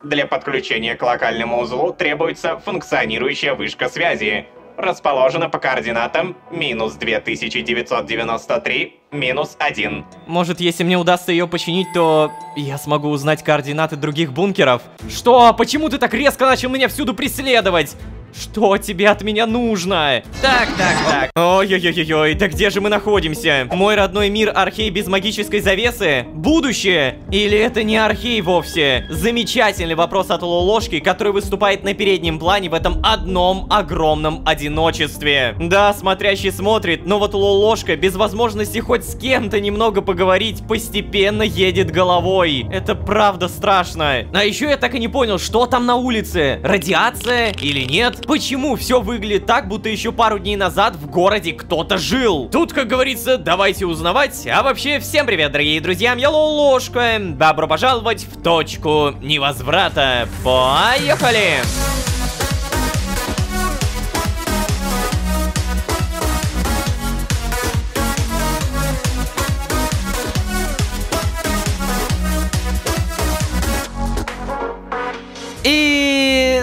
Для подключения к локальному узлу требуется функционирующая вышка связи. Расположена по координатам минус 2993, минус 1. Может, если мне удастся ее починить, то я смогу узнать координаты других бункеров? Что? Почему ты так резко начал меня всюду преследовать? Что тебе от меня нужно? Так. Ой-ой-ой-ой, да где же мы находимся? Мой родной мир Архей без магической завесы? Будущее? Или это не Архей вовсе? Замечательный вопрос от Лолошки, который выступает на переднем плане в этом одном огромном одиночестве. Да, смотрящий смотрит, но вот Лолошка без возможности хоть с кем-то немного поговорить постепенно едет головой. Это правда страшно. А еще я так и не понял, что там на улице? Радиация или нет? Почему все выглядит так, будто еще пару дней назад в городе кто-то жил? Тут, как говорится, давайте узнавать. А вообще, всем привет, дорогие друзья, я Лолошка. Добро пожаловать в точку невозврата. Поехали!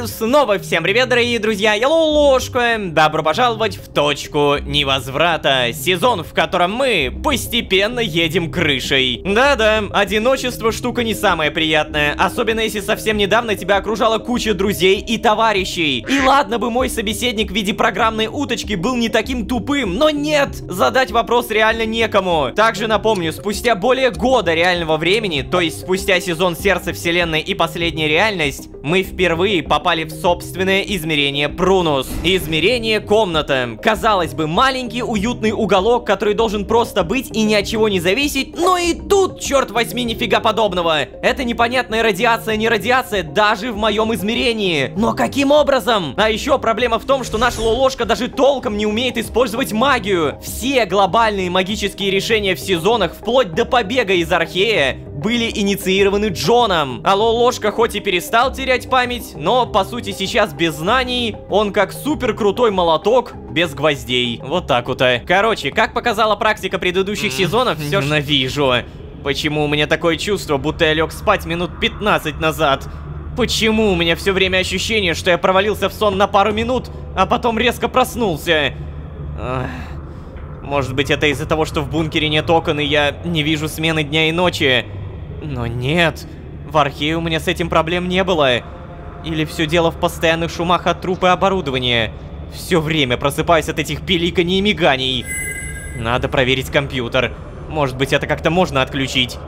Снова всем привет, дорогие друзья, я Лолошка. Добро пожаловать в точку невозврата. Сезон, в котором мы постепенно едем крышей. Да-да, одиночество штука не самая приятная. Особенно если совсем недавно тебя окружала куча друзей и товарищей. И ладно бы мой собеседник в виде программной уточки был не таким тупым, но нет, задать вопрос реально некому. Также напомню, спустя более года реального времени, то есть спустя сезон Сердца Вселенной и Последняя Реальность, мы впервые попали в собственное измерение Прунус. Измерение комната. Казалось бы, маленький уютный уголок, который должен просто быть и ни от чего не зависеть, но и тут, черт возьми, нифига подобного. Это непонятная радиация, не радиация даже в моем измерении. Но каким образом? А еще проблема в том, что наша Лолошка даже толком не умеет использовать магию. Все глобальные магические решения в сезонах, вплоть до побега из Архея, были инициированы Джоном. А Лолошка хоть и перестал терять память, но по сути сейчас без знаний он как супер крутой молоток без гвоздей. Вот так вот. Короче, как показала практика предыдущих сезонов, все ненавижу. Почему у меня такое чувство, будто я лег спать минут 15 назад? Почему у меня все время ощущение, что я провалился в сон на пару минут, а потом резко проснулся? Может быть, это из-за того, что в бункере нет окон, и я не вижу смены дня и ночи? Но нет, в Архее у меня с этим проблем не было. Или все дело в постоянных шумах от трупа и оборудования? Все время просыпаюсь от этих пиликаний и миганий. Надо проверить компьютер. Может быть, это как-то можно отключить.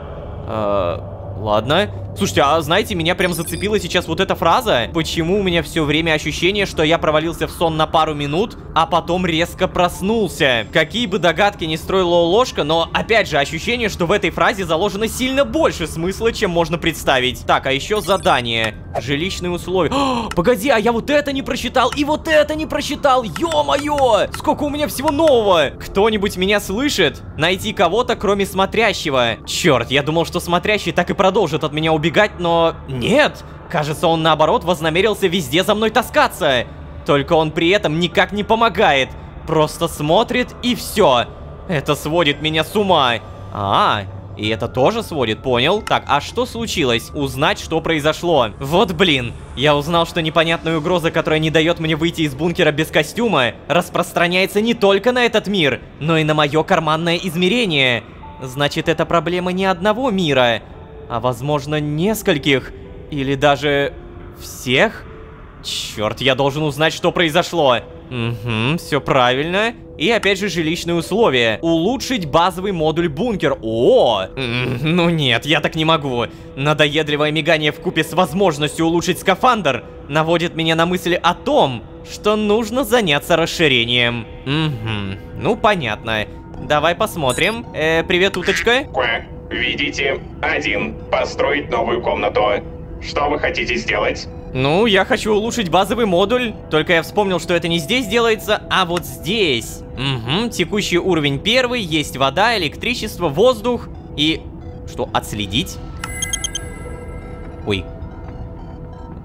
Ладно. Слушайте, а знаете, меня прям зацепила сейчас вот эта фраза. Почему у меня все время ощущение, что я провалился в сон на пару минут, а потом резко проснулся? Какие бы догадки ни строила Лолошка, но опять же ощущение, что в этой фразе заложено сильно больше смысла, чем можно представить. Так, а еще задание. Жилищные условия. О, погоди, а я вот это не прочитал и вот это не прочитал. Ё-моё! Сколько у меня всего нового! Кто-нибудь меня слышит? Найти кого-то, кроме смотрящего. Черт, я думал, что смотрящий так и продолжит от меня убегать, но нет. Кажется, он наоборот вознамерился везде за мной таскаться. Только он при этом никак не помогает. Просто смотрит и все. Это сводит меня с ума. И это тоже сводит, понял? Так, а что случилось? Узнать, что произошло. Вот блин, я узнал, что непонятная угроза, которая не дает мне выйти из бункера без костюма, распространяется не только на этот мир, но и на мое карманное измерение. Значит, это проблема не одного мира, а возможно нескольких, или даже всех? Черт, я должен узнать, что произошло. Угу, все правильно. И опять же жилищные условия. Улучшить базовый модуль бункер. Ну нет, я так не могу. Надоедливое мигание вкупе с возможностью улучшить скафандр наводит меня на мысли о том, что нужно заняться расширением. Угу, ну понятно. Давай посмотрим. Привет, уточка. Видите? 1. Построить новую комнату. Что вы хотите сделать? Ну, я хочу улучшить базовый модуль. Только я вспомнил, что это не здесь делается, а вот здесь. Угу, текущий уровень 1, есть вода, электричество, воздух и... Что, отследить? Ой.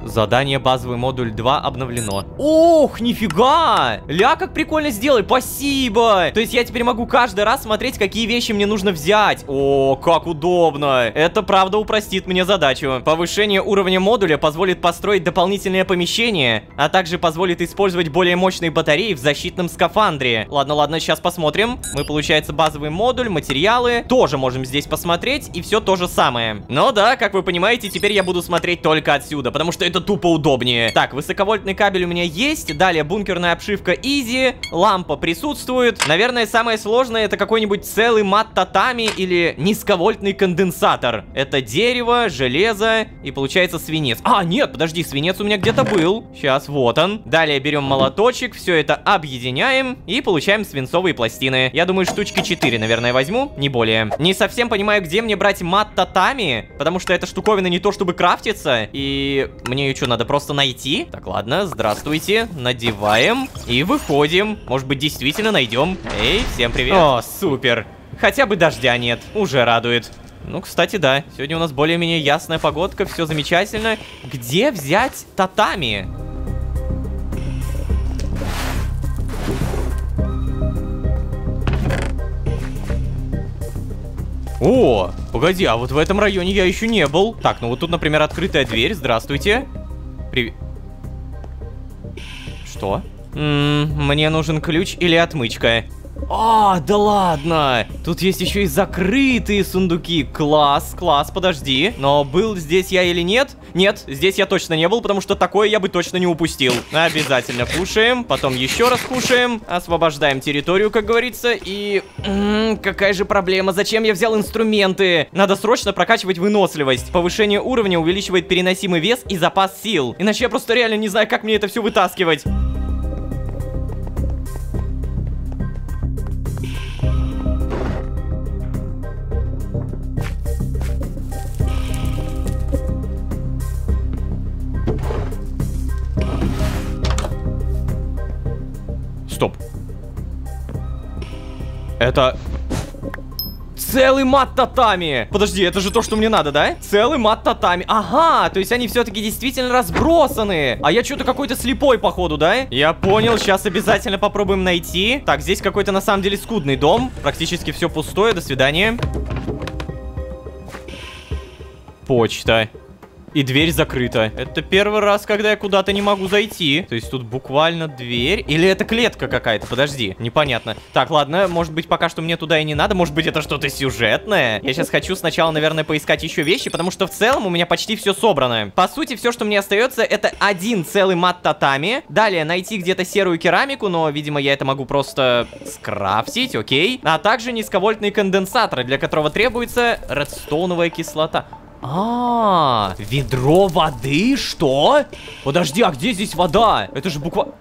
Задание базовый модуль 2 обновлено. Ох, нифига! Ля, как прикольно сделай, спасибо! То есть я теперь могу каждый раз смотреть, какие вещи мне нужно взять. О, как удобно! Это правда упростит мне задачу. Повышение уровня модуля позволит построить дополнительное помещение, а также позволит использовать более мощные батареи в защитном скафандре. Ладно, сейчас посмотрим. Мы, получается, базовый модуль, материалы. Тоже можем здесь посмотреть, и все то же самое. Но да, как вы понимаете, теперь я буду смотреть только отсюда, потому что это тупо удобнее. Так, высоковольтный кабель у меня есть. Далее бункерная обшивка Easy. Лампа присутствует. Наверное, самое сложное это какой-нибудь целый мат татами или низковольтный конденсатор. Это дерево, железо и получается свинец. А, нет, подожди, свинец у меня где-то был. Сейчас, вот он. Далее берем молоточек, все это объединяем и получаем свинцовые пластины. Я думаю, штучки 4, наверное, возьму, не более. Не совсем понимаю, где мне брать мат татами, потому что эта штуковина не то чтобы крафтится, и мне ее что, надо просто найти? Так, ладно, здравствуйте, надеваем и выходим. Может быть, действительно найдем. Эй, всем привет. О, супер. Хотя бы дождя нет, уже радует. Ну, кстати, да, сегодня у нас более-менее ясная погодка, все замечательно. Где взять татами? О, погоди, а вот в этом районе я еще не был. Так, ну вот тут, например, открытая дверь. Здравствуйте. Привет. Что? Мне нужен ключ или отмычка. А, да ладно! Тут есть еще и закрытые сундуки. Класс, подожди. Но был здесь я или нет? Нет, здесь я точно не был, потому что такое я бы точно не упустил. Обязательно кушаем, потом еще раз кушаем. Освобождаем территорию, как говорится. И... какая же проблема? Зачем я взял инструменты? Надо срочно прокачивать выносливость. Повышение уровня увеличивает переносимый вес и запас сил. Иначе я просто реально не знаю, как мне это все вытаскивать. Стоп. Это... целый мат татами. Подожди, это же то, что мне надо, да? Целый мат татами. Ага, то есть они все-таки действительно разбросаны. А я что-то какой-то слепой, походу, да? Я понял, сейчас обязательно попробуем найти. Так, здесь какой-то на самом деле скудный дом. Практически все пустое, до свидания. Почта. И дверь закрыта. Это первый раз, когда я куда-то не могу зайти. То есть тут буквально дверь. Или это клетка какая-то? Подожди, непонятно. Так, ладно, может быть пока что мне туда и не надо. Может быть это что-то сюжетное. Я сейчас хочу сначала, наверное, поискать еще вещи, потому что в целом у меня почти все собрано. По сути, все, что мне остается, это один целый мат татами. Далее найти где-то серую керамику, но, видимо, я это могу просто скрафтить, окей. А также низковольтные конденсаторы, для которого требуется редстоуновая кислота. Ведро воды? Что? Подожди, а где здесь вода? Это же буквально...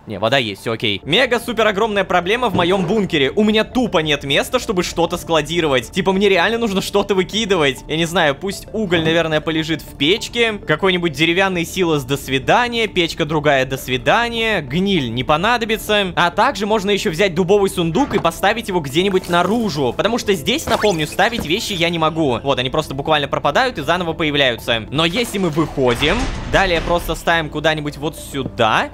Не, вода есть, все окей. Мега-супер огромная проблема в моем бункере. У меня тупо нет места, чтобы что-то складировать. Типа, мне реально нужно что-то выкидывать. Я не знаю, пусть уголь, наверное, полежит в печке. Какой-нибудь деревянный силос, до свидания. Печка другая, до свидания. Гниль не понадобится. А также можно еще взять дубовый сундук и поставить его где-нибудь наружу. Потому что здесь, напомню, ставить вещи я не могу. Вот, они просто буквально пропадают и заново появляются. Но если мы выходим, далее просто ставим куда-нибудь вот сюда...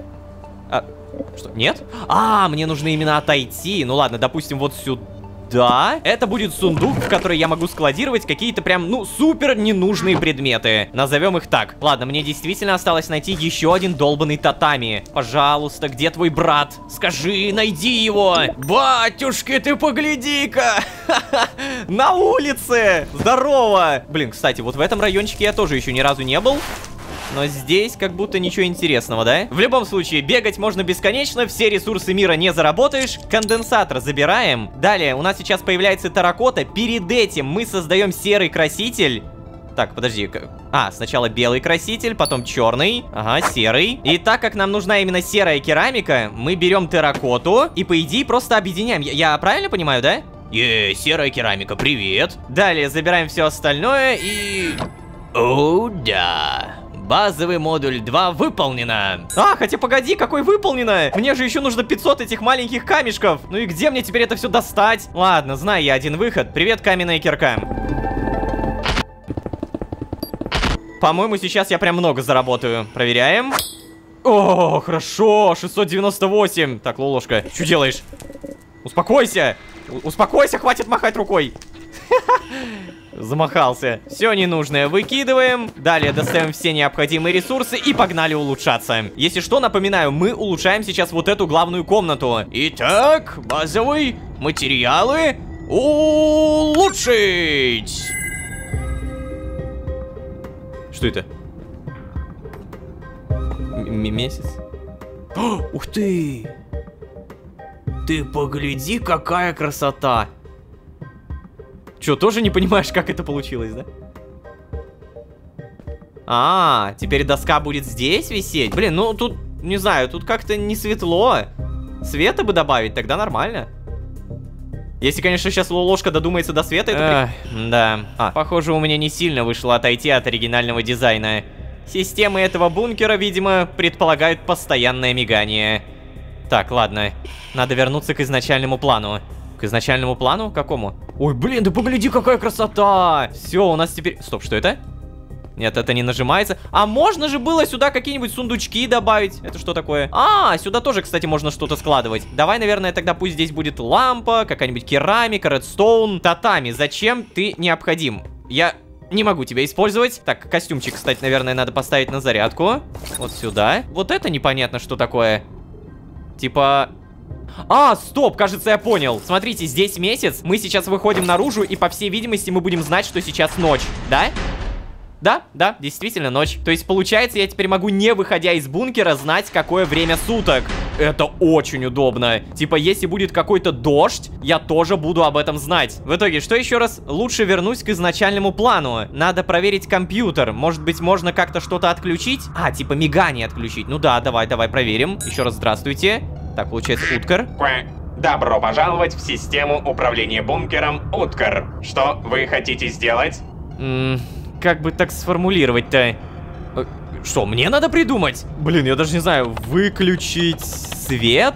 Что, нет? Мне нужно именно отойти. Ну ладно, допустим, вот сюда. Это будет сундук, в который я могу складировать какие-то прям, ну, супер ненужные предметы. Назовем их так. Ладно, мне действительно осталось найти еще один долбанный татами. Пожалуйста, где твой брат? Скажи, найди его. Батюшки, ты погляди-ка. На улице. Здорово. Блин, кстати, вот в этом райончике я тоже еще ни разу не был. Но здесь как будто ничего интересного, да? В любом случае, бегать можно бесконечно, все ресурсы мира не заработаешь. Конденсатор забираем. Далее, у нас сейчас появляется терракота. Перед этим мы создаем серый краситель. Так, подожди. Сначала белый краситель, потом черный. Ага, серый. И так как нам нужна именно серая керамика, мы берем терракоту и, по идее, просто объединяем. Я правильно понимаю, да? Серая керамика, привет. Далее забираем все остальное и... О, да. Базовый модуль 2 выполнено. Хотя погоди, какой выполнено? Мне же еще нужно 500 этих маленьких камешков. Ну и где мне теперь это все достать? Ладно, знаю я один выход. Привет, каменная кирка. По-моему, сейчас я прям много заработаю. Проверяем. О, хорошо, 698. Так, Лолушка, что делаешь? Успокойся. Успокойся, хватит махать рукой. Замахался. Все ненужное выкидываем. Далее достаем все необходимые ресурсы и погнали улучшаться. Если что, напоминаю, мы улучшаем сейчас вот эту главную комнату. Итак, базовые материалы улучшить. Что это? Месяц? Ух ты! Ты погляди, какая красота! Чё, тоже не понимаешь, как это получилось, да? А, теперь доска будет здесь висеть? Блин, ну тут, не знаю, тут как-то не светло. Света бы добавить, тогда нормально. Если, конечно, сейчас Лолошка додумается до света, это... да. Похоже, у меня не сильно вышло отойти от оригинального дизайна. Системы этого бункера, видимо, предполагают постоянное мигание. Так, ладно. Надо вернуться к изначальному плану. К изначальному плану? Какому? Ой, блин, да погляди, какая красота! Все, у нас теперь... Стоп, что это? Нет, это не нажимается. А можно же было сюда какие-нибудь сундучки добавить? Это что такое? А, сюда тоже, кстати, можно что-то складывать. Давай, наверное, тогда пусть здесь будет лампа, какая-нибудь керамика, редстоун. Татами, зачем ты необходим? Я не могу тебя использовать. Так, костюмчик, кстати, наверное, надо поставить на зарядку. Вот сюда. Вот это непонятно, что такое. Типа... А, стоп, кажется, я понял. Смотрите, здесь месяц. Мы сейчас выходим наружу, и, по всей видимости, мы будем знать, что сейчас ночь. Да? Да, действительно ночь. То есть, получается, я теперь могу, не выходя из бункера, знать, какое время суток. Это очень удобно. Типа, если будет какой-то дождь, я тоже буду об этом знать. В итоге, что еще раз? Лучше вернусь к изначальному плану. Надо проверить компьютер. Может быть, можно как-то что-то отключить? А, типа, мигание отключить. Ну да, давай проверим. Еще раз здравствуйте. Так, получается, Уткар. Добро пожаловать в систему управления бункером Уткар. Что вы хотите сделать? Как бы так сформулировать-то? Что, мне надо придумать? Блин, я даже не знаю. Выключить свет?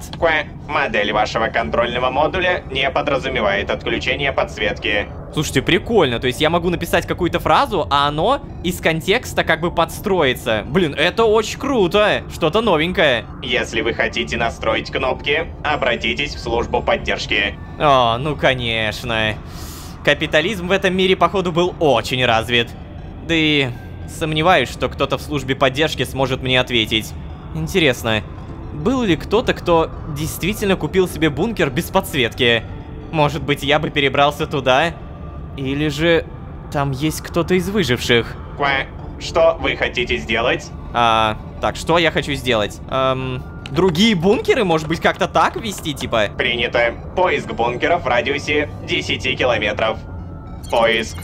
Модель вашего контрольного модуля не подразумевает отключение подсветки. Слушайте, прикольно. То есть я могу написать какую-то фразу, а оно из контекста как бы подстроится. Блин, это очень круто. Что-то новенькое. Если вы хотите настроить кнопки, обратитесь в службу поддержки. О, ну конечно. Капитализм в этом мире, походу, был очень развит. Да и сомневаюсь, что кто-то в службе поддержки сможет мне ответить. Интересно, был ли кто-то, кто действительно купил себе бункер без подсветки? Может быть, я бы перебрался туда? Или же там есть кто-то из выживших? Что вы хотите сделать? Так, что я хочу сделать? Другие бункеры, может быть, как-то так ввести, типа? Принято. Поиск бункеров в радиусе 10 километров. Поиск.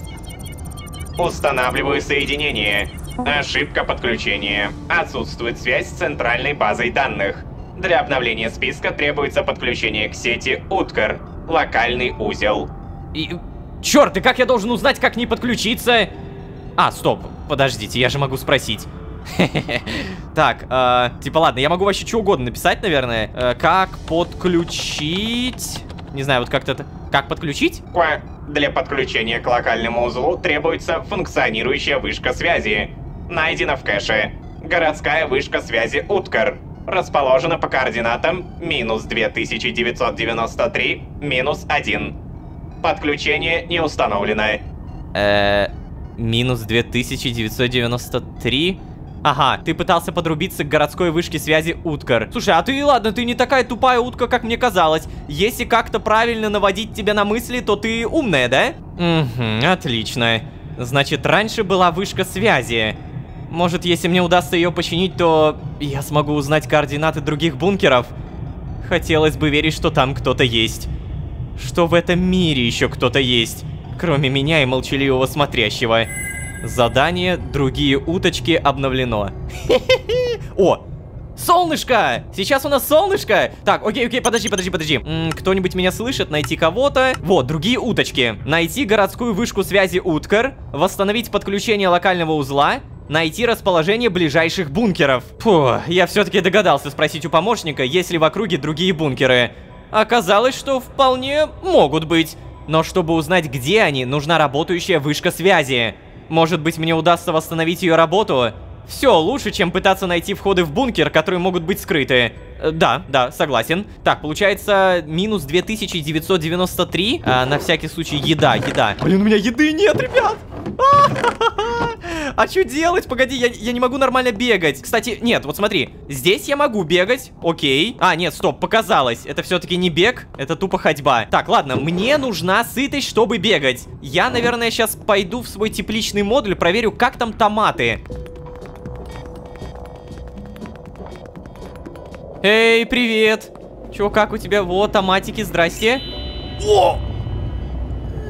Устанавливаю соединение. Ошибка подключения. Отсутствует связь с центральной базой данных. Для обновления списка требуется подключение к сети Уткар. Локальный узел. Черт, и как я должен узнать, как не подключиться? А, стоп, подождите, я же могу спросить. Так, типа, ладно, я могу вообще что угодно написать, наверное. Как подключить... Не знаю, вот как-то это... Как подключить? Для подключения к локальному узлу требуется функционирующая вышка связи. Найдена в кэше. Городская вышка связи Уткар. Расположена по координатам -2993, -1. Подключение не установлено. -2993? Ага, ты пытался подрубиться к городской вышке связи Уткар. Слушай, а ты, ладно, ты не такая тупая утка, как мне казалось. Если как-то правильно наводить тебя на мысли, то ты умная, да? Угу, отлично. Значит, раньше была вышка связи. Может, если мне удастся ее починить, то я смогу узнать координаты других бункеров? Хотелось бы верить, что там кто-то есть. Что в этом мире еще кто-то есть, кроме меня и молчаливого смотрящего. Задание «Другие уточки» обновлено. О! Солнышко! Сейчас у нас солнышко! Так, окей, подожди. Кто-нибудь меня слышит? Найти кого-то? Вот, другие уточки. Найти городскую вышку связи Уткар, восстановить подключение локального узла, найти расположение ближайших бункеров. Фу, я все-таки догадался спросить у помощника, есть ли в округе другие бункеры. Оказалось, что вполне могут быть. Но чтобы узнать, где они, нужна работающая вышка связи. Может быть, мне удастся восстановить ее работу? Все лучше, чем пытаться найти входы в бункер, которые могут быть скрыты. Да, согласен. Так, получается, минус 2993. На всякий случай, еда. Блин, у меня еды нет, ребят! А что делать? Погоди, я не могу нормально бегать. Кстати, нет, вот смотри. Здесь я могу бегать, окей. Нет, стоп, показалось. Это все-таки не бег, это тупо ходьба. Так, ладно, мне нужна сытость, чтобы бегать. Я, наверное, сейчас пойду в свой тепличный модуль, проверю, как там томаты. Эй, привет. Чё, как у тебя? Вот, томатики, здрасте. О!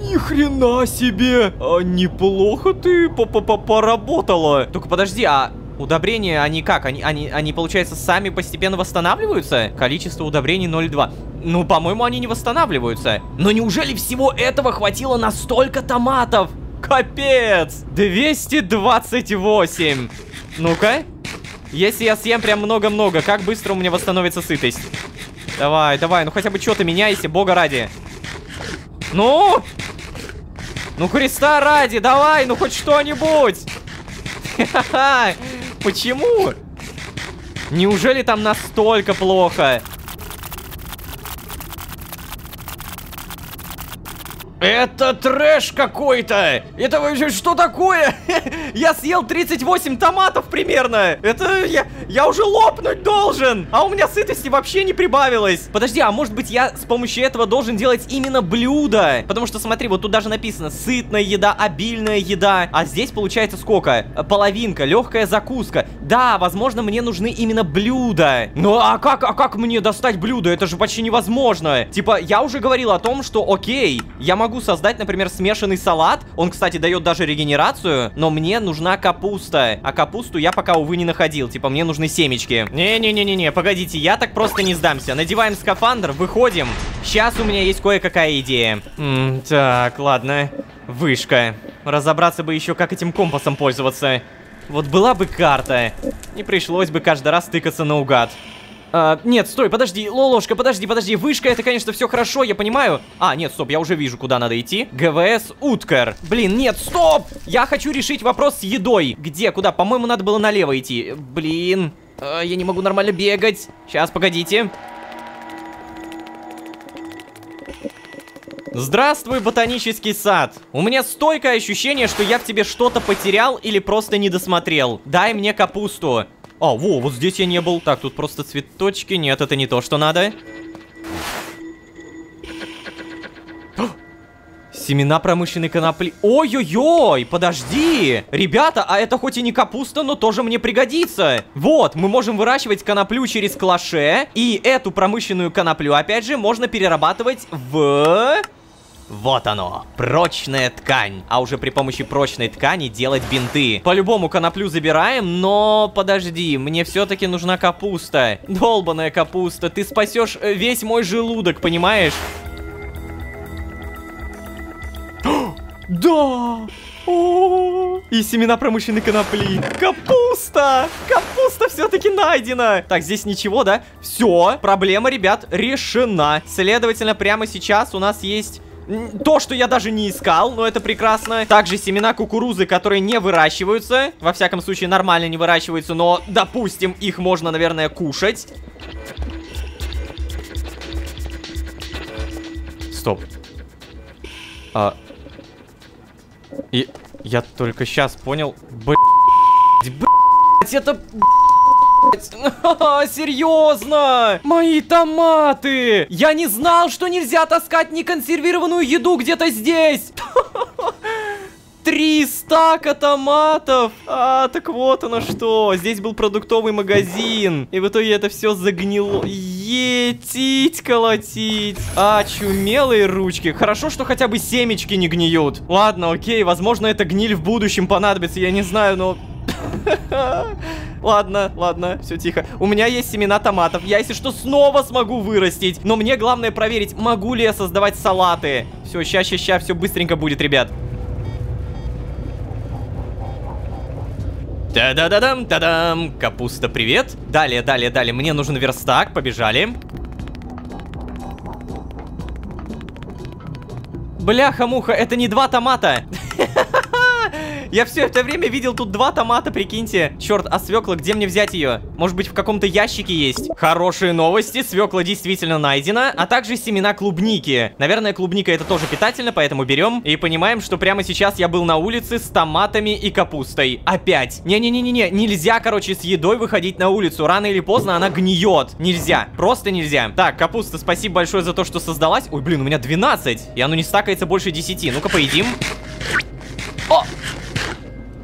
Ни хрена себе! Неплохо ты поработала. Только подожди, а удобрения, они как? Они, получается, сами постепенно восстанавливаются? Количество удобрений 0,2. Ну, по-моему, они не восстанавливаются. Но неужели всего этого хватило на столько томатов? Капец! 228. Ну-ка. Если я съем прям много-много, как быстро у меня восстановится сытость? Давай, ну хотя бы что-то меняйся, бога ради. Ну, Христа ради, давай, ну хоть что-нибудь. Почему? Неужели там настолько плохо? Это трэш какой-то! Это вообще что такое? Я съел 38 томатов примерно! Это я уже лопнуть должен! А у меня сытости вообще не прибавилось! Подожди, а может быть я с помощью этого должен делать именно блюдо? Потому что смотри, вот тут даже написано сытная еда, обильная еда. А здесь получается сколько? Половинка, легкая закуска. Да, возможно, мне нужны именно блюда. Ну а как мне достать блюдо? Это же почти невозможно. Типа, я уже говорил о том, что окей, я могу создать, например, смешанный салат. Он, кстати, дает даже регенерацию. Но мне нужна капуста. А капусту я пока, увы, не находил. Типа, мне нужны семечки. Не-не-не-не, погодите, я так просто не сдамся. Надеваем скафандр, выходим. Сейчас у меня есть кое-какая идея. Так, ладно. Вышка. Разобраться бы еще, как этим компасом пользоваться. Вот была бы карта. Не пришлось бы каждый раз тыкаться наугад. Нет, стой, подожди, Лолошка, подожди. Вышка, это, конечно, все хорошо, я понимаю. Нет, стоп, я уже вижу, куда надо идти. ГВС Уткар. Блин, нет, стоп! Я хочу решить вопрос с едой. Где, куда? По-моему, надо было налево идти. Блин, я не могу нормально бегать. Сейчас, погодите. Здравствуй, ботанический сад. У меня стойкое ощущение, что я в тебе что-то потерял или просто не досмотрел. Дай мне капусту. Вот здесь я не был. Так, тут просто цветочки. Нет, это не то, что надо. Семена промышленной конопли. Ой-ой-ой, подожди. Ребята, а это хоть и не капуста, но тоже мне пригодится. Вот, мы можем выращивать коноплю через клаше. И эту промышленную коноплю, опять же, можно перерабатывать в... Вот оно, прочная ткань. А уже при помощи прочной ткани делать бинты. По-любому коноплю забираем, но подожди, мне все-таки нужна капуста. Долбаная капуста, ты спасешь весь мой желудок, понимаешь? Да! И семена промышленной конопли. Капуста! Капуста все-таки найдена. Так, здесь ничего, да? Все, проблема, ребят, решена. Следовательно, прямо сейчас у нас есть... то, что я даже не искал, но это прекрасно. Также семена кукурузы, которые не выращиваются. Во всяком случае, нормально не выращиваются, но, допустим, их можно, наверное, кушать. Стоп. И я только сейчас понял. Блять, это... Серьезно? Мои томаты! Я не знал, что нельзя таскать неконсервированную еду где-то здесь! 3 стака томатов! Так вот оно что! Здесь был продуктовый магазин. И в итоге это все загнило. Етить, колотить. Чумелые ручки. Хорошо, что хотя бы семечки не гниют. Ладно, окей, возможно, эта гниль в будущем понадобится, я не знаю, но... Ладно, все тихо. У меня есть семена томатов. Я, если что, снова смогу вырастить. Но мне главное проверить, могу ли я создавать салаты. Все, ща, все быстренько будет, ребят. Та-да-да-дам. Капуста, привет. Далее. Мне нужен верстак, побежали. Бляха-муха, это не 2 томата. Я все это время видел тут 2 томата, прикиньте. Черт, а свекла, где мне взять ее? Может быть, в каком-то ящике есть? Хорошие новости, свекла действительно найдена, а также семена клубники. Наверное, клубника это тоже питательно, поэтому берем и понимаем, что прямо сейчас я был на улице с томатами и капустой. Опять. Не-не-не-не, нельзя, короче, с едой выходить на улицу. Рано или поздно она гниет. Нельзя, просто нельзя. Так, капуста, спасибо большое за то, что создалась. Ой, блин, у меня 12, и оно не стакается больше 10. Ну-ка, поедим. О!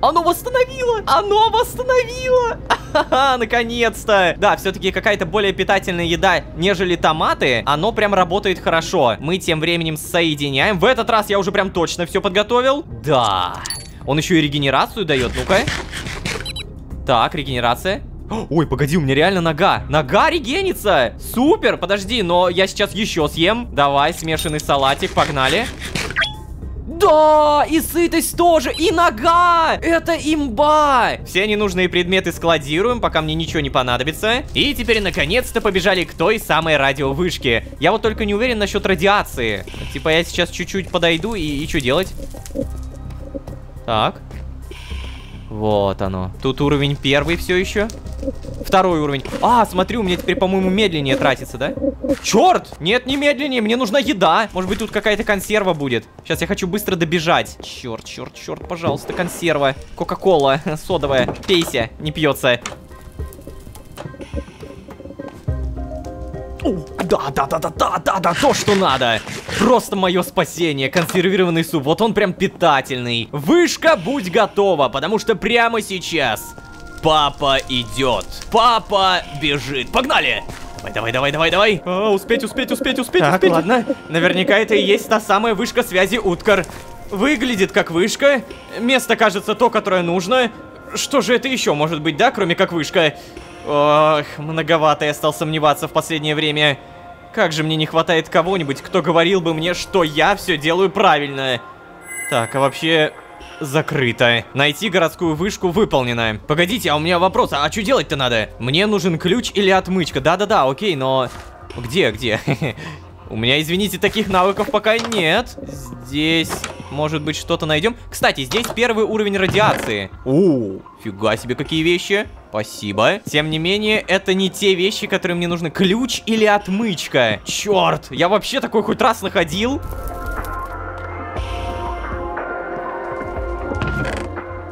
Оно восстановило! Оно восстановило! Ха-ха, наконец-то! Да, все-таки какая-то более питательная еда, нежели томаты. Оно прям работает хорошо. Мы тем временем соединяем. В этот раз я уже прям точно все подготовил. Да. Он еще и регенерацию дает. Ну-ка. Так, регенерация. Ой, погоди, у меня реально нога. Нога регенится! Супер! Подожди, но я сейчас еще съем. Давай, смешанный салатик, погнали. Да, и сытость тоже, и нога! Это имба! Все ненужные предметы складируем, пока мне ничего не понадобится. И теперь наконец-то побежали к той самой радиовышке. Я вот только не уверен насчет радиации. Типа я сейчас чуть-чуть подойду и что делать? Так. Вот оно. Тут уровень 1 все еще. 2 уровень. А, смотри, у меня теперь, по-моему, медленнее тратится, да? Черт! Нет, не медленнее, мне нужна еда. Может быть, тут какая-то консерва будет. Сейчас я хочу быстро добежать. Черт, черт, черт, пожалуйста, консерва. Кока-кола содовая. Пейся, не пьется. Да, то, что надо. Просто мое спасение. Консервированный суп, вот он прям питательный. Вышка, будь готова, потому что прямо сейчас папа идет. Папа бежит. Погнали! Давай. Успеть. Так, ладно. Наверняка это и есть та самая вышка связи Уткар. Выглядит как вышка. Место, кажется, то, которое нужно. Что же это еще может быть, да, кроме как вышка? Ох, многовато я стал сомневаться в последнее время. Как же мне не хватает кого-нибудь, кто говорил бы мне, что я все делаю правильно. Так, а вообще закрыто. Найти городскую вышку выполнено. Погодите, а у меня вопрос, а что делать-то надо? Мне нужен ключ или отмычка? Да, окей, но... Где? У меня, извините, таких навыков пока нет. Здесь, может быть, что-то найдем. Кстати, здесь 1 уровень радиации. О, фига себе, какие вещи. Спасибо. Тем не менее, это не те вещи, которые мне нужны. Ключ или отмычка? Черт, я вообще такой хоть раз находил?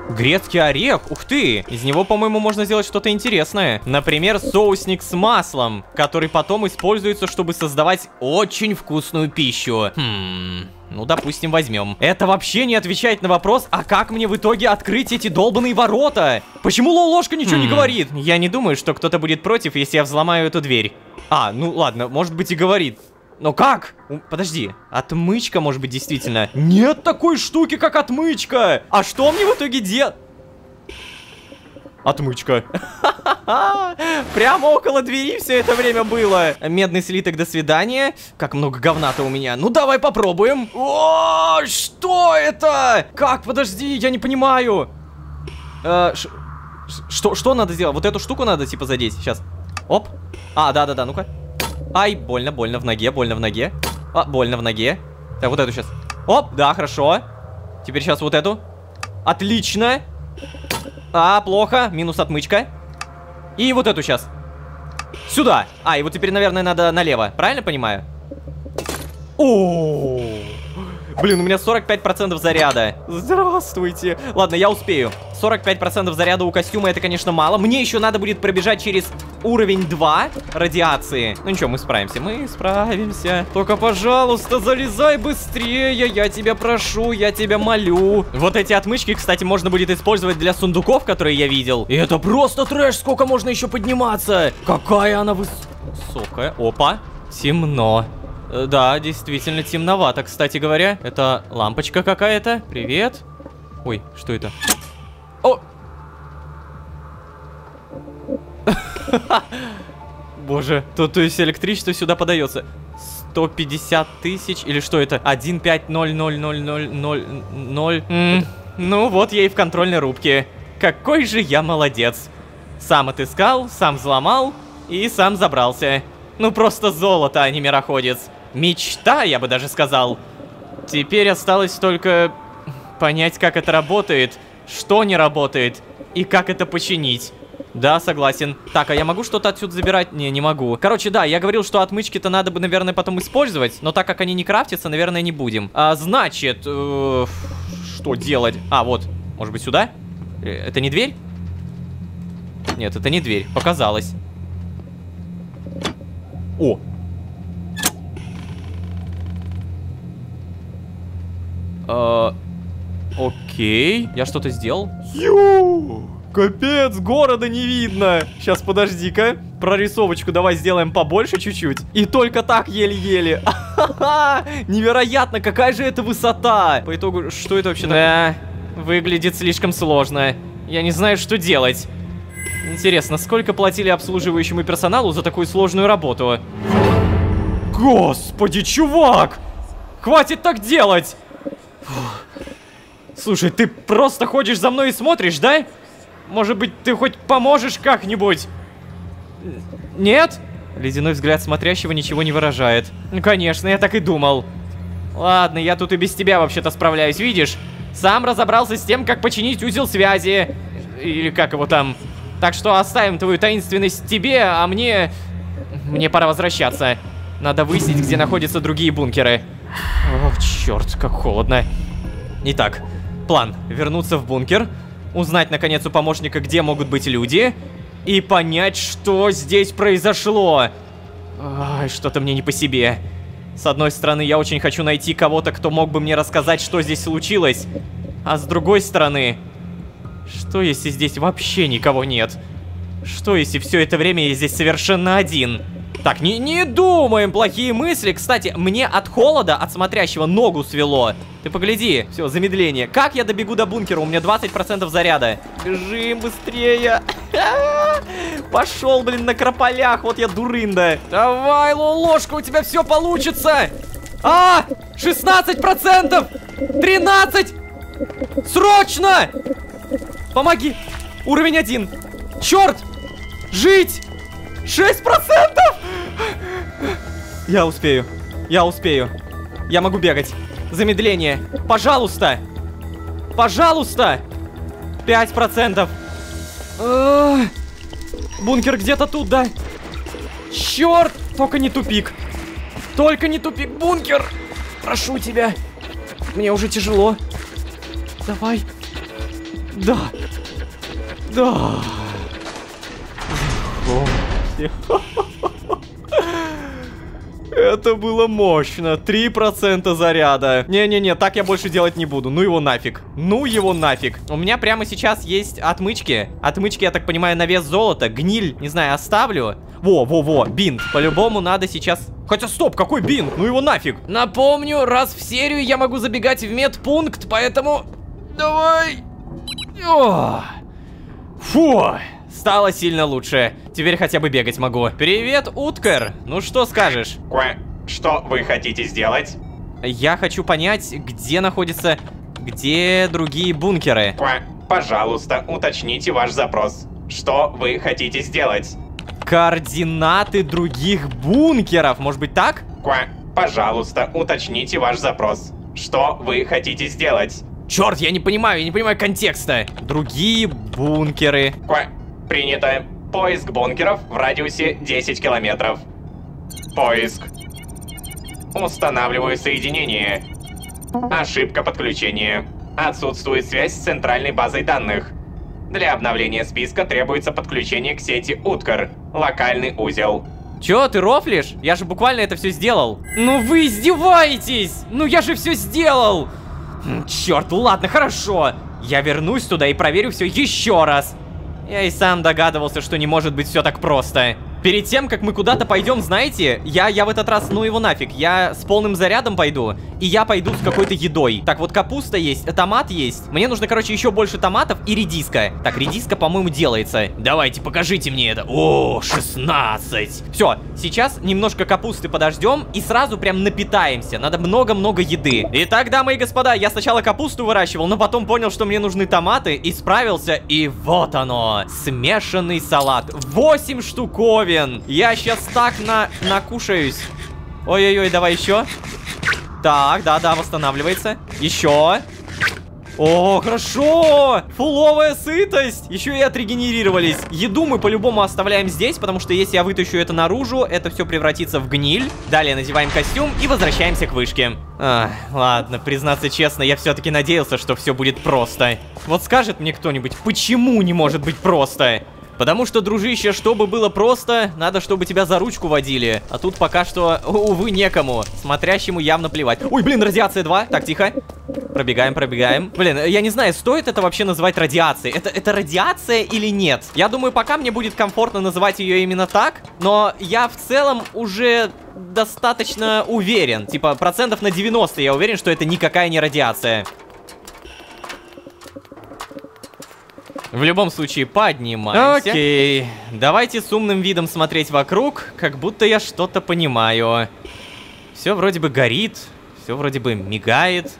Грецкий орех, ух ты! Из него, по-моему, можно сделать что-то интересное. Например, соусник с маслом, который потом используется, чтобы создавать очень вкусную пищу. Ну, допустим, возьмем. Это вообще не отвечает на вопрос, а как мне в итоге открыть эти долбаные ворота? Почему Лолошка ничего не говорит? Я не думаю, что кто-то будет против, если я взломаю эту дверь. А, ну ладно, может быть и говорит. Но как? Подожди, отмычка может быть действительно. Нет такой штуки, как отмычка. А что мне в итоге делать? Отмычка. Прямо около двери все это время было. Медный слиток, до свидания. Как много говна-то у меня. Ну давай попробуем. О, что это? Как? Подожди, я не понимаю. Что надо сделать? Вот эту штуку надо типа задеть. Сейчас. Оп. А, да, ну-ка. Ай, больно в ноге, больно в ноге. А, больно в ноге. Так, вот эту сейчас. Оп, да, хорошо. Теперь сейчас вот эту. Отлично. А, плохо, минус отмычка. И вот эту сейчас. Сюда. А, и вот теперь, наверное, надо налево. Правильно понимаю? О, блин, у меня 45% заряда. Здравствуйте. Ладно, я успею. 45% заряда у костюма, это, конечно, мало. Мне еще надо будет пробежать через уровень 2 радиации. Ну ничего, мы справимся. Только, пожалуйста, залезай быстрее. Я тебя прошу, я тебя молю. Вот эти отмычки, кстати, можно будет использовать для сундуков, которые я видел. И это просто трэш, сколько можно еще подниматься. Какая она высокая. Опа, темно. Да, действительно темновато, кстати говоря. Это лампочка какая-то. Привет. Ой, что это? О! Боже, то есть электричество сюда подается. 150 тысяч, или что это? 150000000. Ну вот я и в контрольной рубке. Какой же я молодец. Сам отыскал, сам взломал и сам забрался. Ну просто золото, а не мироходец. Мечта, я бы даже сказал. Теперь осталось только понять, как это работает. что не работает и как это починить. Да, согласен. Так, а я могу что-то отсюда забирать? Не могу. Короче, да, я говорил, что отмычки-то надо бы, наверное, потом использовать. Но так как они не крафтятся, наверное, не будем. Значит, что делать? Вот, может быть, сюда? Это не дверь? Нет, это не дверь. Показалось. О! Окей. Я что-то сделал? Капец, города не видно. Сейчас, подожди-ка. Прорисовочку давай сделаем побольше чуть-чуть. И только так еле-еле. Невероятно, какая же это высота. По итогу, что это вообще такое? Да, выглядит слишком сложно. Я не знаю, что делать. Интересно, сколько платили обслуживающему персоналу за такую сложную работу? Господи, чувак! Хватит так делать! Слушай, ты просто ходишь за мной и смотришь, да? Может быть, ты хоть поможешь как-нибудь? Нет? Ледяной взгляд смотрящего ничего не выражает. Ну, конечно, я так и думал. Ладно, я тут и без тебя вообще-то справляюсь, видишь? Сам разобрался с тем, как починить узел связи. Или как его там. Так что оставим твою таинственность тебе, а мне пора возвращаться. Надо выяснить, где находятся другие бункеры. О, черт, как холодно. Итак, план. Вернуться в бункер. Узнать, наконец, у помощника, где могут быть люди. И понять, что здесь произошло. Ай, что-то мне не по себе. С одной стороны, я очень хочу найти кого-то, кто мог бы мне рассказать, что здесь случилось. А с другой стороны, что если здесь вообще никого нет? Что если все это время я здесь совершенно один? Так, не думаем плохие мысли. Кстати, мне от холода, от смотрящего, ногу свело. Ты погляди. Все, замедление. Как я добегу до бункера? У меня 20% заряда. Бежим быстрее. Пошел, блин, на крополях. Вот я дурында. Давай, ложка, у тебя все получится. 16%! 13! Срочно! Помоги! Уровень 1. Черт! Жить! 6%! Я успею. Я успею. Я могу бегать. Замедление. Пожалуйста. Пожалуйста. 5%. Бункер где-то тут, да? Черт! Только не тупик. Только не тупик, бункер! Прошу тебя. Мне уже тяжело. Давай. Да. Да. Это было мощно. 3% заряда. Не-не-не, так я больше делать не буду. Ну его нафиг. Ну его нафиг. У меня прямо сейчас есть отмычки. Отмычки, я так понимаю, на вес золота. Гниль, не знаю, оставлю. Во, бинт. По-любому надо сейчас... Хотя, стоп, какой бинт? Ну его нафиг. Напомню, раз в серию я могу забегать в медпункт, поэтому... Давай. Фу. Стало сильно лучше. Теперь хотя бы бегать могу. Привет, Уткер. Ну что скажешь? Что вы хотите сделать? Я хочу понять, где находятся... Где другие бункеры? Пожалуйста, уточните ваш запрос. Что вы хотите сделать? Координаты других бункеров. Может быть так? Пожалуйста, уточните ваш запрос. Что вы хотите сделать? Черт, я не понимаю контекста. Другие бункеры. Принято. Поиск бункеров в радиусе 10 километров. Поиск. Устанавливаю соединение. Ошибка подключения. Отсутствует связь с центральной базой данных. Для обновления списка требуется подключение к сети Уткер. Локальный узел. Чё, ты рофлишь? Я же буквально это все сделал. Ну вы издеваетесь! Ну я же все сделал! Черт, ладно, хорошо. Я вернусь туда и проверю все еще раз. Я и сам догадывался, что не может быть все так просто. Перед тем, как мы куда-то пойдем, знаете, я в этот раз, ну его нафиг, я с полным зарядом пойду, и я пойду с какой-то едой. Так, вот капуста есть, томат есть. Мне нужно, короче, еще больше томатов и редиска. Так, редиска, по-моему, делается. Давайте, покажите мне это. О, 16. Все, сейчас немножко капусты подождем и сразу прям напитаемся. Надо много-много еды. Итак, дамы и господа, я сначала капусту выращивал, но потом понял, что мне нужны томаты, и справился, и вот оно. Смешанный салат. 8 штуковин. Я сейчас так накушаюсь. Ой-ой-ой, давай еще. Так, да, восстанавливается. Еще. О, хорошо! Фуловая сытость! Еще и отрегенерировались. Еду мы по-любому оставляем здесь, потому что если я вытащу это наружу, это все превратится в гниль. Далее надеваем костюм и возвращаемся к вышке. Ладно, признаться честно, я все-таки надеялся, что все будет просто. Вот скажет мне кто-нибудь, почему не может быть просто? Потому что, дружище, чтобы было просто, надо, чтобы тебя за ручку водили. А тут пока что, увы, некому. Смотрящему явно плевать. Ой, блин, радиация 2. Так, тихо. Пробегаем, пробегаем. Блин, я не знаю, стоит это вообще называть радиацией. Это радиация или нет? Я думаю, пока мне будет комфортно называть ее именно так. Но я в целом уже достаточно уверен. Типа, процентов на 90 я уверен, что это никакая не радиация. В любом случае, поднимаемся. Окей. Давайте с умным видом смотреть вокруг, как будто я что-то понимаю. Все вроде бы горит, все вроде бы мигает,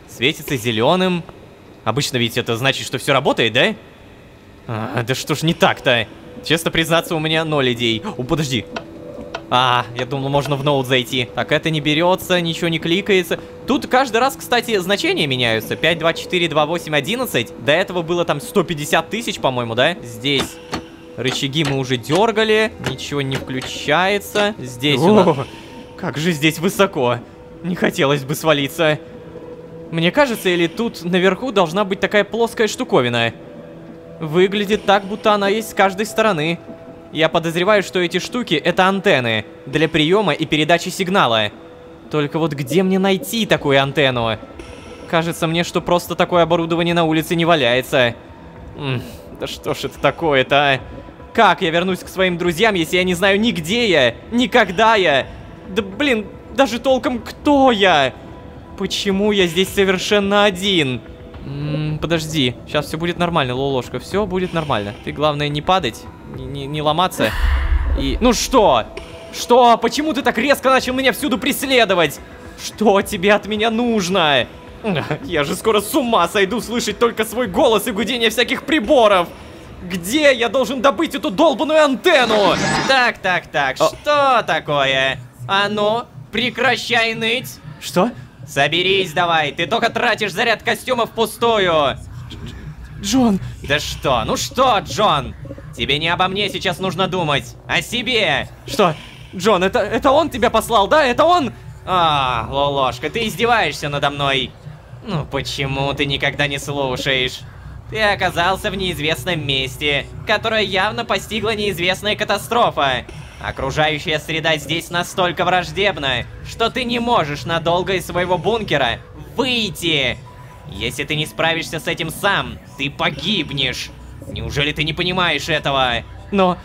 светится зеленым. Обычно ведь это значит, что все работает, да? Да что ж не так-то? Честно признаться, у меня 0 идей. О, подожди. Я думал, можно в ноут зайти. Так, это не берется, ничего не кликается. Тут каждый раз, кстати, значения меняются. 5, 2, 4, 2, 8, 11. До этого было там 150 тысяч, по-моему, да? Здесь рычаги мы уже дергали. Ничего не включается. Здесь у нас... Как же здесь высоко. Не хотелось бы свалиться. Мне кажется, или тут наверху должна быть такая плоская штуковина. Выглядит так, будто она есть с каждой стороны. Я подозреваю, что эти штуки — это антенны для приема и передачи сигнала. Только вот где мне найти такую антенну? Кажется мне, что просто такое оборудование на улице не валяется. Да что ж это такое-то, а? Как я вернусь к своим друзьям, если я не знаю ни где я, ни когда я? Да блин, даже толком кто я? Почему я здесь совершенно один? Подожди, сейчас все будет нормально, Лолошка, все будет нормально. Ты, главное, не падать, не ломаться. И... Ну что? Что? Почему ты так резко начал меня всюду преследовать? Что тебе от меня нужно? Я же скоро с ума сойду слышать только свой голос и гудение всяких приборов. Где я должен добыть эту долбаную антенну? Так, что такое? А ну, прекращай ныть. Что? Соберись давай, ты только тратишь заряд костюма впустую. Джон. Да что? Ну что, Джон? Тебе не обо мне сейчас нужно думать, о себе. Что? Джон, это он тебя послал, да? Это он? Лолошка, ты издеваешься надо мной. Ну почему ты никогда не слушаешь? Ты оказался в неизвестном месте, которое явно постигла неизвестная катастрофа. Окружающая среда здесь настолько враждебна, что ты не можешь надолго из своего бункера выйти. Если ты не справишься с этим сам, ты погибнешь. Неужели ты не понимаешь этого? Но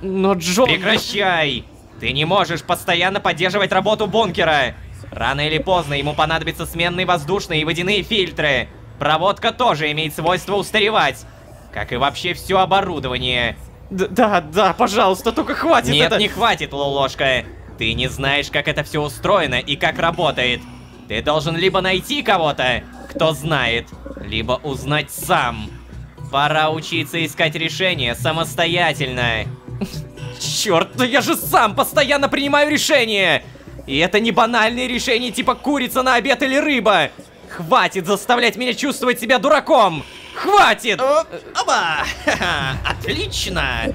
Джон... Прекращай! Ты не можешь постоянно поддерживать работу бункера. Рано или поздно ему понадобятся сменные воздушные и водяные фильтры. Проводка тоже имеет свойство устаревать, как и вообще все оборудование. Да, пожалуйста, только хватит. Нет, не хватит, Лолошка. Ты не знаешь, как это все устроено и как работает. Ты должен либо найти кого-то, кто знает, либо узнать сам. Пора учиться искать решения самостоятельно. Черт, да я же сам постоянно принимаю решения! И это не банальные решения типа курица на обед или рыба. Хватит заставлять меня чувствовать себя дураком! Хватит! Оба! Отлично!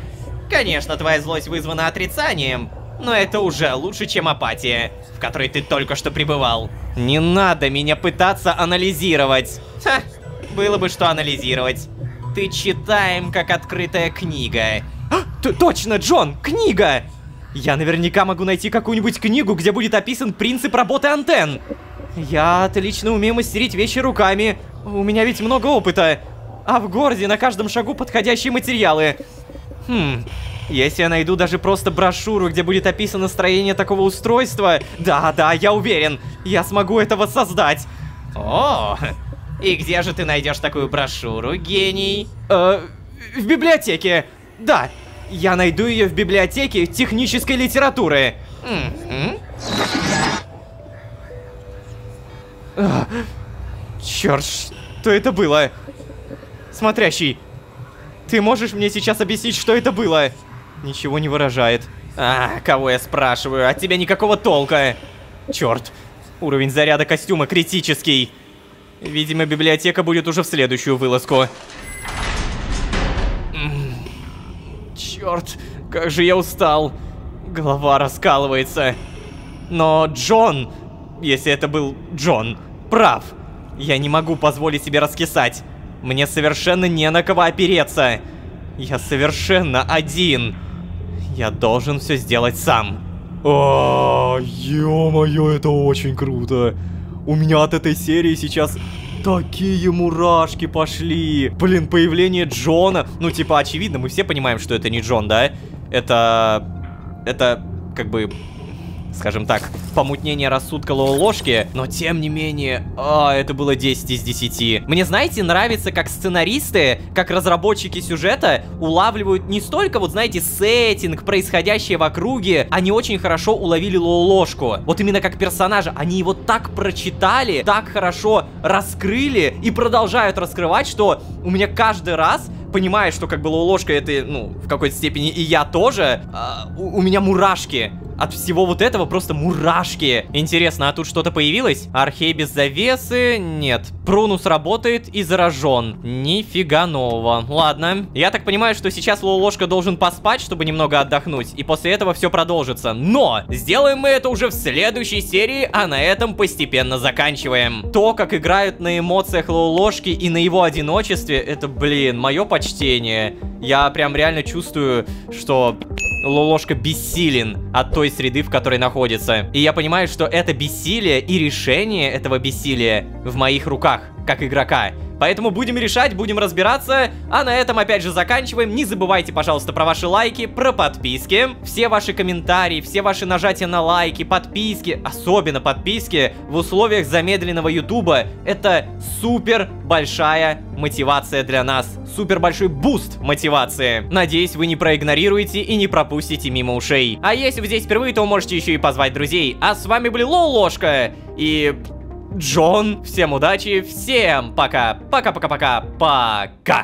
Конечно, твоя злость вызвана отрицанием, но это уже лучше, чем апатия, в которой ты только что пребывал. Не надо меня пытаться анализировать. Было бы что анализировать. Ты читаем, как открытая книга. Точно, Джон, книга! Я наверняка могу найти какую-нибудь книгу, где будет описан принцип работы антенн. Я отлично умею мастерить вещи руками. У меня ведь много опыта. А в городе на каждом шагу подходящие материалы. Если я найду даже просто брошюру, где будет описано строение такого устройства... Да, я уверен, я смогу это воссоздать. О, и где же ты найдешь такую брошюру, гений? В библиотеке. Да, я найду ее в библиотеке технической литературы. Черт, что это было? Смотрящий, ты можешь мне сейчас объяснить, что это было? Ничего не выражает. Кого я спрашиваю? От тебя никакого толка. Черт, уровень заряда костюма критический. Видимо, библиотека будет уже в следующую вылазку. Черт, как же я устал. Голова раскалывается. Но Джон, если это был Джон, прав. Я не могу позволить себе раскисать. Мне совершенно не на кого опереться. Я совершенно один. Я должен все сделать сам. О, ё-моё, это очень круто. У меня от этой серии сейчас такие мурашки пошли. Блин, появление Джона. Ну, типа, очевидно, мы все понимаем, что это не Джон, да? Это, как бы, скажем так, помутнение рассудка Лололошки. Но, тем не менее, это было 10 из 10. Мне, знаете, нравится, как сценаристы, как разработчики сюжета улавливают не столько, вот, знаете, сеттинг, происходящее в округе. Они очень хорошо уловили Лололошку. Вот именно как персонажа. Они его так прочитали, так хорошо раскрыли и продолжают раскрывать, что у меня каждый раз, понимая, что как бы Лололошка это, ну, в какой-то степени и я тоже, у меня мурашки. От всего вот этого просто мурашки. Интересно, а тут что-то появилось? Архей без завесы? Нет. Прунус работает и заражен. Нифига нового. Ладно. Я так понимаю, что сейчас Лололошка должен поспать, чтобы немного отдохнуть. И после этого все продолжится. Но сделаем мы это уже в следующей серии, а на этом постепенно заканчиваем. То, как играют на эмоциях Лололошки и на его одиночестве, это, блин, мое почтение. Я прям реально чувствую, что Лололошка бессилен от той среды, в которой находится. И я понимаю, что это бессилие и решение этого бессилия в моих руках, как игрока. Поэтому будем решать, будем разбираться. А на этом опять же заканчиваем. Не забывайте, пожалуйста, про ваши лайки, про подписки. Все ваши комментарии, все ваши нажатия на лайки, подписки, особенно подписки в условиях замедленного ютуба. Это супер большая мотивация для нас. Супер большой буст мотивации. Надеюсь, вы не проигнорируете и не пропустите мимо ушей. А если вы здесь впервые, то можете еще и позвать друзей. А с вами были Лололошка и Джон. Всем удачи, всем пока. Пока-пока-пока. Пока.